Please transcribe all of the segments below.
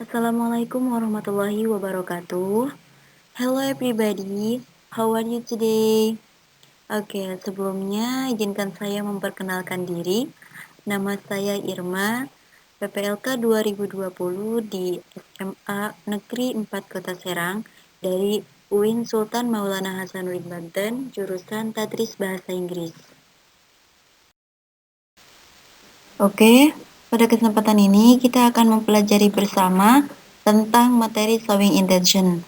Assalamualaikum warahmatullahi wabarakatuh. Hello everybody, how are you today? Oke, sebelumnya izinkan saya memperkenalkan diri. Nama saya Irma, PPLK 2020 di SMA Negeri 4 Kota Serang dari UIN Sultan Maulana Hasanuddin Banten, jurusan Tadris Bahasa Inggris. Oke, pada kesempatan ini kita akan mempelajari bersama tentang materi showing intention.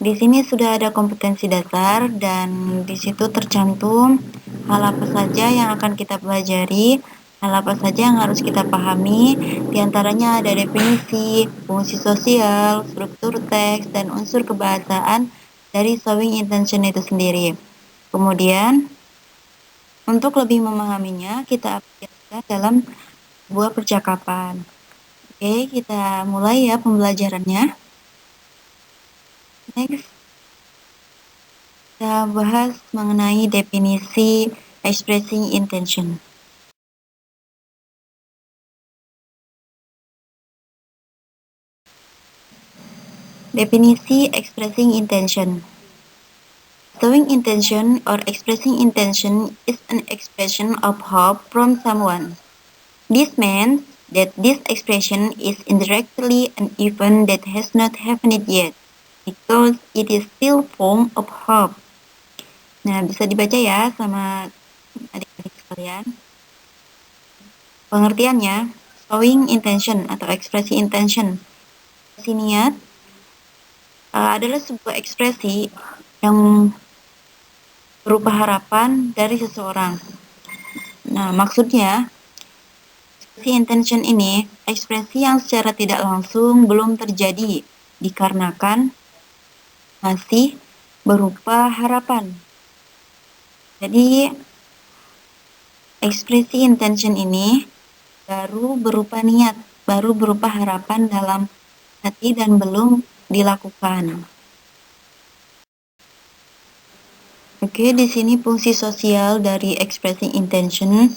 Di sini sudah ada kompetensi dasar dan di situ tercantum hal apa saja yang akan kita pelajari, hal apa saja yang harus kita pahami. Di antaranya ada definisi, fungsi sosial, struktur teks, dan unsur kebahasaan dari showing intention itu sendiri. Kemudian, untuk lebih memahaminya, kita aplikasikan dalam sebuah percakapan. Oke, kita mulai ya pembelajarannya. Next, kita bahas mengenai definisi expressing intention. Definisi expressing intention. Showing intention or expressing intention is an expression of hope from someone. This means that this expression is indirectly an event that has not happened yet, because it is still form of hope. Nah, bisa dibaca ya sama adik-adik sekalian. Pengertiannya, showing intention atau ekspresi intention. Ekspresi niat adalah sebuah ekspresi yang berupa harapan dari seseorang. Nah, maksudnya, ekspresi intention ini ekspresi yang secara tidak langsung belum terjadi dikarenakan masih berupa harapan. Jadi, ekspresi intention ini baru berupa niat, baru berupa harapan dalam hati dan belum dilakukan. Oke, di sini fungsi sosial dari expressing intention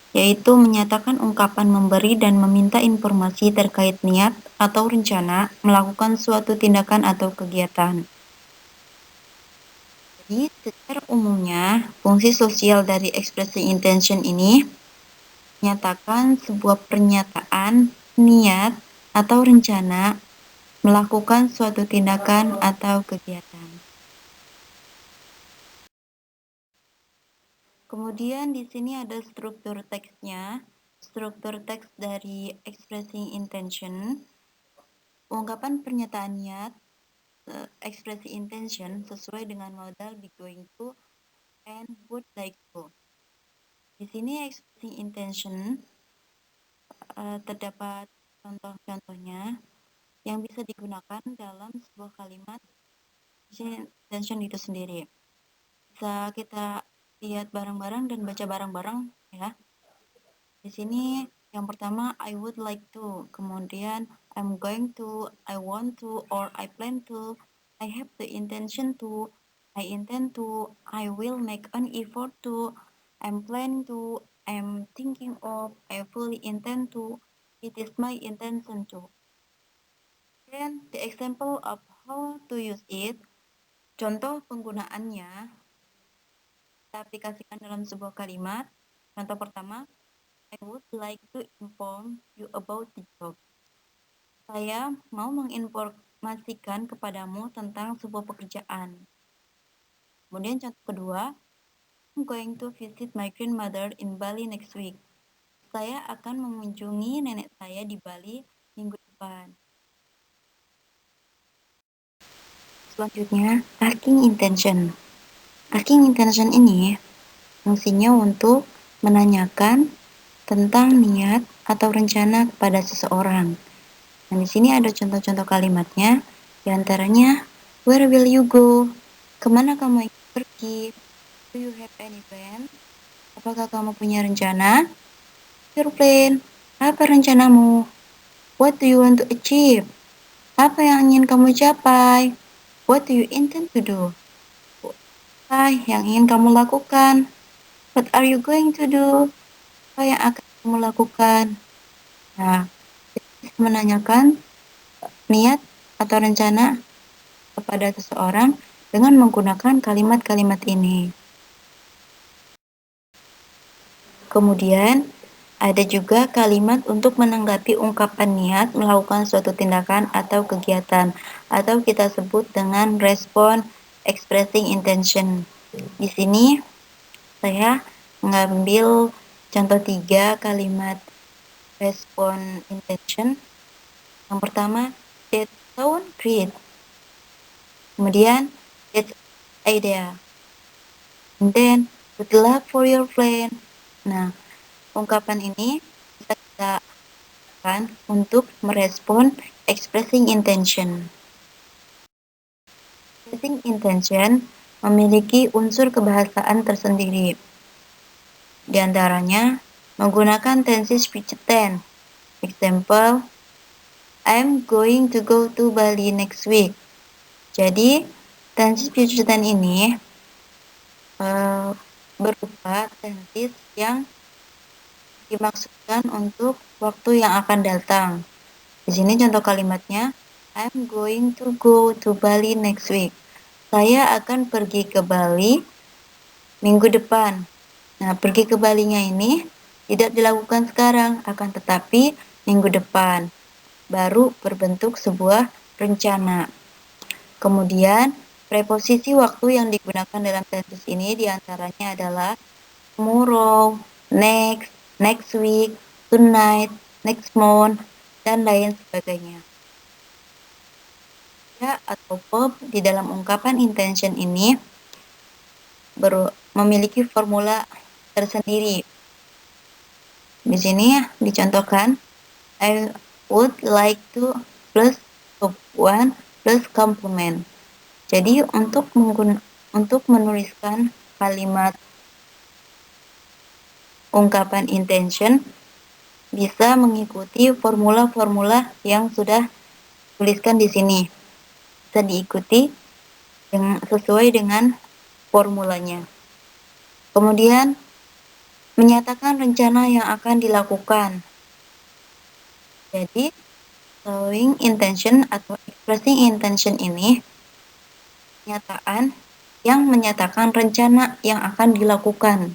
yaitu menyatakan ungkapan memberi dan meminta informasi terkait niat atau rencana melakukan suatu tindakan atau kegiatan. Jadi, secara umumnya, fungsi sosial dari expressing intention ini menyatakan sebuah pernyataan niat atau rencana melakukan suatu tindakan atau kegiatan. Kemudian di sini ada struktur teksnya. Struktur teks dari expressing intention. Ungkapan pernyataan niat, ekspresi intention sesuai dengan modal be going to and would like to. Di sini expressing intention terdapat contoh-contohnya yang bisa digunakan dalam sebuah kalimat intention itu sendiri. Bisa kita lihat bareng-bareng dan baca bareng-bareng ya. Di sini yang pertama I would like to, kemudian I'm going to, I want to, or I plan to, I have the intention to, I intend to, I will make an effort to, I'm planning to, I'm thinking of, I fully intend to, it is my intention to. Then the example of how to use it, contoh penggunaannya kita aplikasikan dalam sebuah kalimat. Contoh pertama, I would like to inform you about the job. Saya mau menginformasikan kepadamu tentang sebuah pekerjaan. Kemudian contoh kedua, I'm going to visit my grandmother in Bali next week. Saya akan mengunjungi nenek saya di Bali minggu depan. Selanjutnya, asking intention. Asking intention ini fungsinya untuk menanyakan tentang niat atau rencana kepada seseorang. Nah, di sini ada contoh-contoh kalimatnya. Di antaranya, where will you go? Kemana kamu ingin pergi? Do you have any plan? Apakah kamu punya rencana? Your plan. Apa rencanamu? What do you want to achieve? Apa yang ingin kamu capai? What do you intend to do? Apa yang ingin kamu lakukan? What are you going to do? Apa yang akan kamu lakukan? Nah, menanyakan niat atau rencana kepada seseorang dengan menggunakan kalimat-kalimat ini. Kemudian, ada juga kalimat untuk menanggapi ungkapan niat melakukan suatu tindakan atau kegiatan, atau kita sebut dengan respon expressing intention. Di sini saya mengambil contoh 3 kalimat respon intention. Yang pertama, that sound great. Kemudian, that's idea. And then, good luck for your plan. Nah, ungkapan ini bisa kita gunakan untuk merespon expressing intention. Expressing intention memiliki unsur kebahasaan tersendiri. Di antaranya, menggunakan tensi future tense. Example, I'm going to go to Bali next week. Jadi, tensi future tense ini berupa tenses yang dimaksudkan untuk waktu yang akan datang. Di sini contoh kalimatnya, I'm going to go to Bali next week. Saya akan pergi ke Bali minggu depan. Nah, pergi ke Balinya ini tidak dilakukan sekarang, akan tetapi minggu depan baru berbentuk sebuah rencana. Kemudian, preposisi waktu yang digunakan dalam tenses ini diantaranya adalah tomorrow, next, next week, tonight, next month, dan lain sebagainya. Ya, atau verb di dalam ungkapan intention ini memiliki formula tersendiri. Di sini dicontohkan, I would like to plus verb one plus complement. Jadi untuk menuliskan kalimat ungkapan intention bisa mengikuti formula-formula yang sudah tuliskan di sini. Bisa diikuti sesuai dengan formulanya. Kemudian, menyatakan rencana yang akan dilakukan. Jadi, showing intention atau expressing intention ini pernyataan yang menyatakan rencana yang akan dilakukan.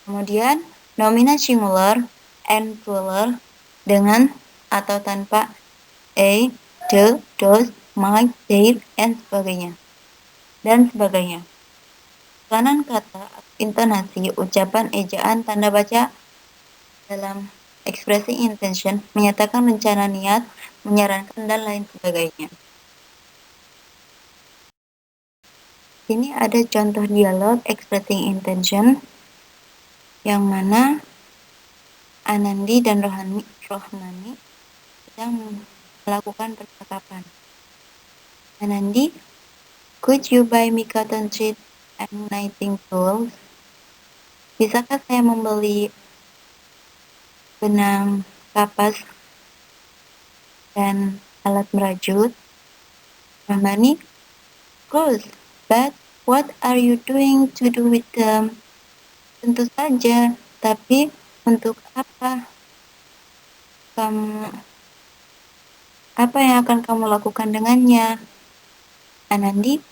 Kemudian, nominal singular and plural dengan atau tanpa a, the, those, my, their, and sebagainya. Dan sebagainya. Tekanan kata, intonasi, ucapan, ejaan, tanda baca dalam expressing intention menyatakan rencana niat, menyarankan, dan lain sebagainya. Ini ada contoh dialog expressing intention yang mana Anandi dan Rohmani sedang melakukan percakapan. Anandi, could you buy me cotton thread and knitting tools? Bisakah saya membeli benang kapas dan alat merajut? Rohmani, of course, but what are you doing to do with them? Tentu saja, tapi untuk apa? Apa yang akan kamu lakukan dengannya? Anandi,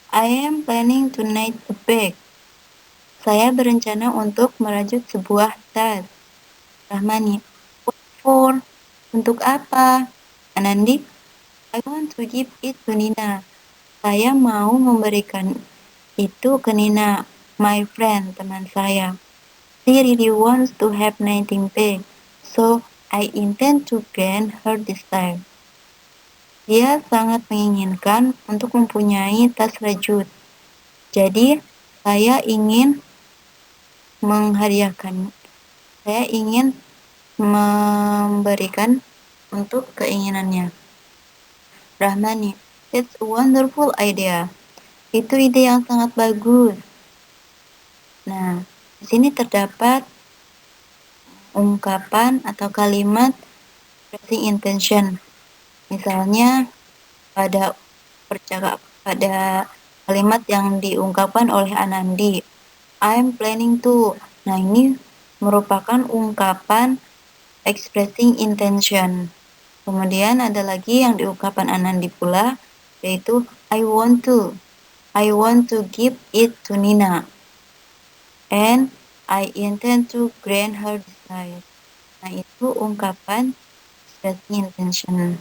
I am planning to knit a bag. Saya berencana untuk merajut sebuah tas. Rahmani, what for? Untuk apa? Anandi, I want to give it to Nina. Saya mau memberikan itu ke Nina, my friend, teman saya. She really wants to have knitting bag, so I intend to grant her this time. Dia sangat menginginkan untuk mempunyai tas rajut. Jadi, saya ingin memberikan untuk keinginannya. Rahmani, that's a wonderful idea. Itu ide yang sangat bagus. Nah, di sini terdapat ungkapan atau kalimat expressing intention. Misalnya pada kalimat yang diungkapkan oleh Anandi, I'm planning to. Nah, ini merupakan ungkapan expressing intention. Kemudian ada lagi yang di ungkapan Anandi pula, yaitu I want to give it to Nina, and I intend to grant her desire. Nah, itu ungkapan expressing intention.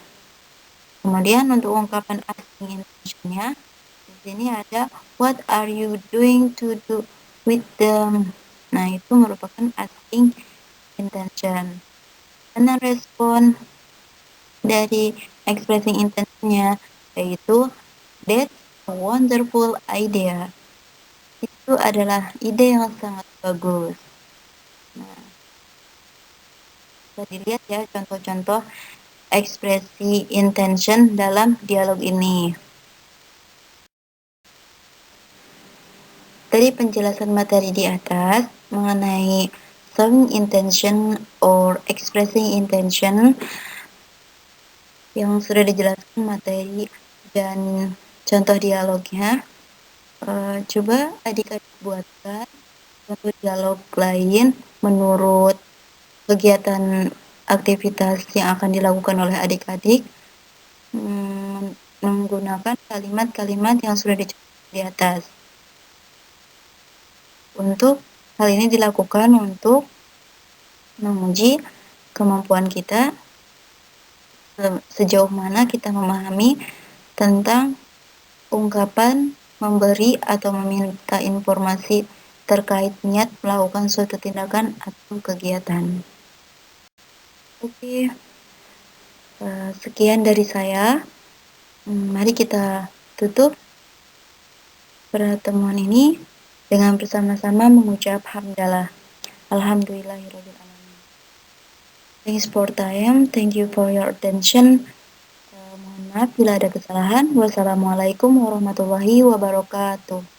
Kemudian untuk ungkapan asking intention-nya, di sini ada what are you doing to do with them. Nah, itu merupakan asking intention. Dan respon dari expressing intention-nya yaitu that's a wonderful idea. Itu adalah ide yang sangat bagus. Nah, bisa dilihat ya contoh-contoh ekspresi intention dalam dialog ini. Dari penjelasan materi di atas mengenai showing intention or expressing intention yang sudah dijelaskan materi dan contoh dialognya, coba adik-adik buatkan contoh dialog lain menurut kegiatan aktivitas yang akan dilakukan oleh adik-adik menggunakan kalimat-kalimat yang sudah dicontohkan di atas. Untuk hal ini dilakukan untuk menguji kemampuan kita sejauh mana kita memahami tentang ungkapan memberi atau meminta informasi terkait niat melakukan suatu tindakan atau kegiatan. Oke, sekian dari saya. Mari kita tutup pertemuan ini dengan bersama-sama mengucap hamdalah. Alhamdulillahirabbil alamin. Thanks for time. Thank you for your attention. Mohon maaf bila ada kesalahan. Wassalamualaikum warahmatullahi wabarakatuh.